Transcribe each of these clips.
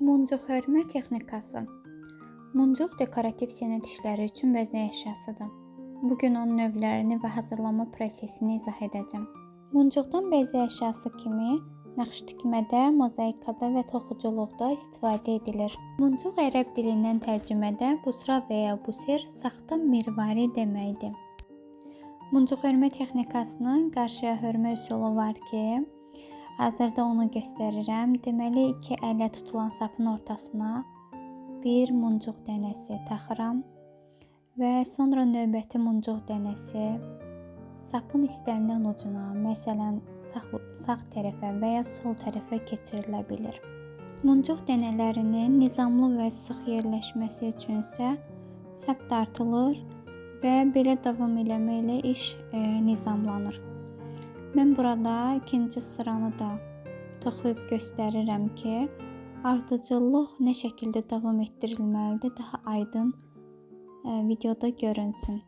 Muncuq hörmə texnikası. Muncuq dekorativ sənət işləri üçün bəzək əşyasıdır. Bu gün onun növlərini və hazırlanma prosesini izah edəcəm. Muncuqdan bəzək əşyası kimi naxış tikmədə, mozaikada və toxuculuqda istifadə edilir. Muncuq ərəb dilindən tərcümədə busra və ya buser saxta mirvari deməkdir. Muncuq hörmə texnikasının qarşıya hörmə üsulu var ki, hazırda onu göstərirəm. Deməli, iki əllə tutulan sapın ortasına bir muncuq dənəsi taxıram və sonra növbəti muncuq dənəsi sapın istənilən ucuna, məsələn, sağ tərəfə və ya sol tərəfə keçirilə bilir. Muncuq dənələrinin nizamlı və sıx yerləşməsi üçünsə sap dartılır və belə davam eləməklə iş nizamlanır. Mən burada ikinci sıranı da toxuyub göstərirəm ki, ardıcıllıq nə şəkildə davam etdirilməlidir, daha aydın videoda görünsün.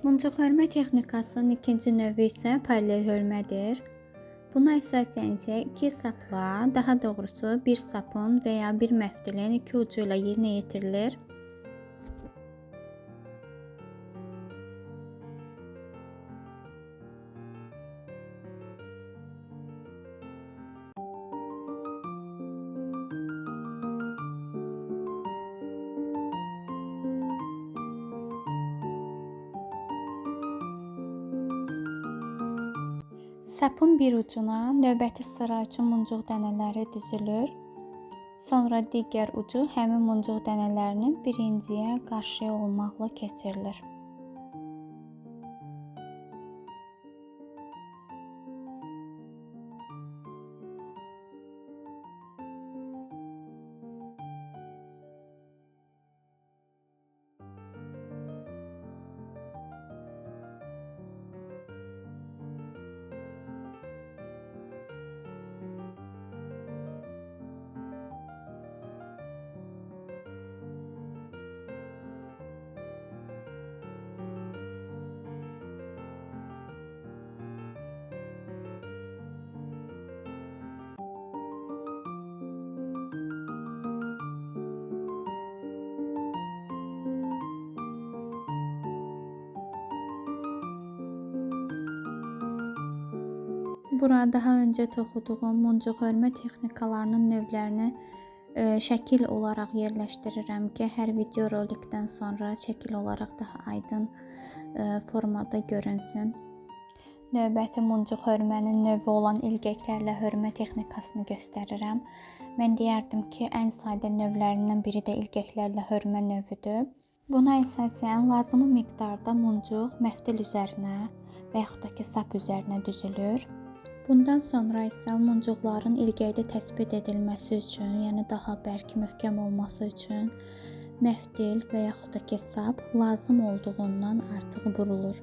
Muncuq hörmə texnikasının ikinci növü isə paralel hörmədir. Buna əsasən isə iki sapla, daha doğrusu bir sapın və ya bir məftilin iki ucu ilə yerinə yetirilir. Sapın bir ucuna növbəti sıra üçün muncuq dənələri düzülür. Sonra digər ucu həmin muncuq dənələrinin birinciyə qarşıya olmaqla keçirilir. Burada daha öncə toxuduğum muncuq hörmə texnikalarının növlərini şəkil olaraq yerləşdirirəm ki, hər video rolikdən sonra şəkil olaraq daha aydın formada görünsün. Növbəti muncuq hörmənin növü olan ilgəklərlə hörmə texnikasını göstərirəm. Mən deyərdim ki, ən sadə növlərindən biri də ilgəklərlə hörmə növüdür. Buna əsasən lazımi miqdarda muncuq məftil üzərinə və yaxud da ki, sap üzərinə düzülür. Bundan sonra isə muncuqların ilgəkdə təsbit edilməsi üçün, yəni daha bərk, möhkəm olması üçün məftil və yaxud da ki, sap lazım olduğundan artıq vurulur.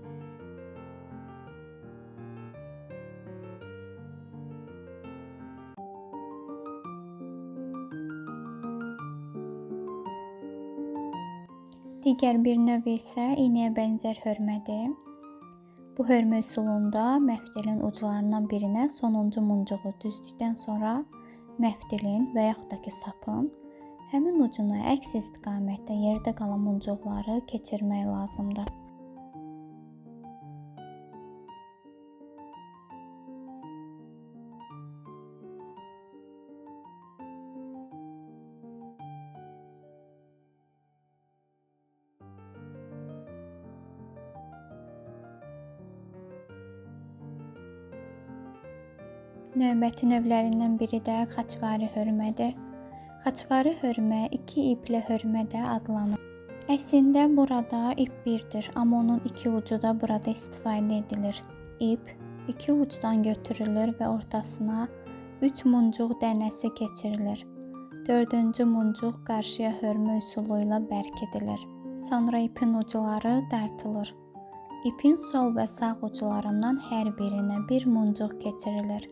Digər bir növ isə iynəyə bənzər hörmədir. Bu hörmə üsulunda məftilin uclarından birinə sonuncu muncuğu düzdükdən sonra məftilin və yaxud da ki, sapın həmin ucuna əks istiqamətdə yerdə qalan muncuqları keçirmək lazımdır. Növbəti növlərindən biri də xaçvari hörmədir. Xaçvari hörmə iki iplə hörmə də adlanır. Əslində burada ip birdir, amma onun iki ucu da burada istifadə edilir. İp iki ucdan götürülür və ortasına 3 muncuq dənəsi keçirilir. 4-cü muncuq qarşıya hörmə üsulu ilə bərkidilir. Sonra ipin ucları dartılır. İpin sol və sağ uclarından hər birinə bir muncuq keçirilir.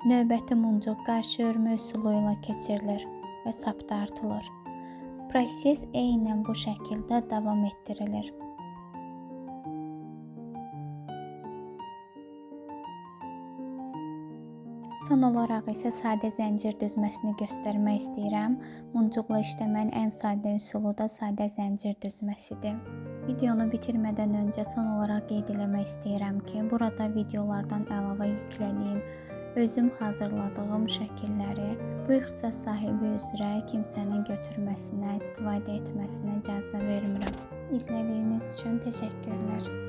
Növbəti muncuq qarşı hörmə üsulu ilə keçirilir və sap dartılır. Proses eynən bu şəkildə davam etdirilir. Son olaraq isə sadə zəncir düzməsini göstərmək istəyirəm. Muncuqla işləməyin ən sadə üsulu da sadə zəncir düzməsidir. Videonu bitirmədən öncə son olaraq qeyd eləmək istəyirəm ki, burada videolardan əlavə yüklədiyim, özüm hazırladığım şəkilləri bu ixtisas sahibi üzrə kimsənin götürməsinə, istifadə etməsinə icazə vermirəm. İzlədiyiniz üçün təşəkkürlər.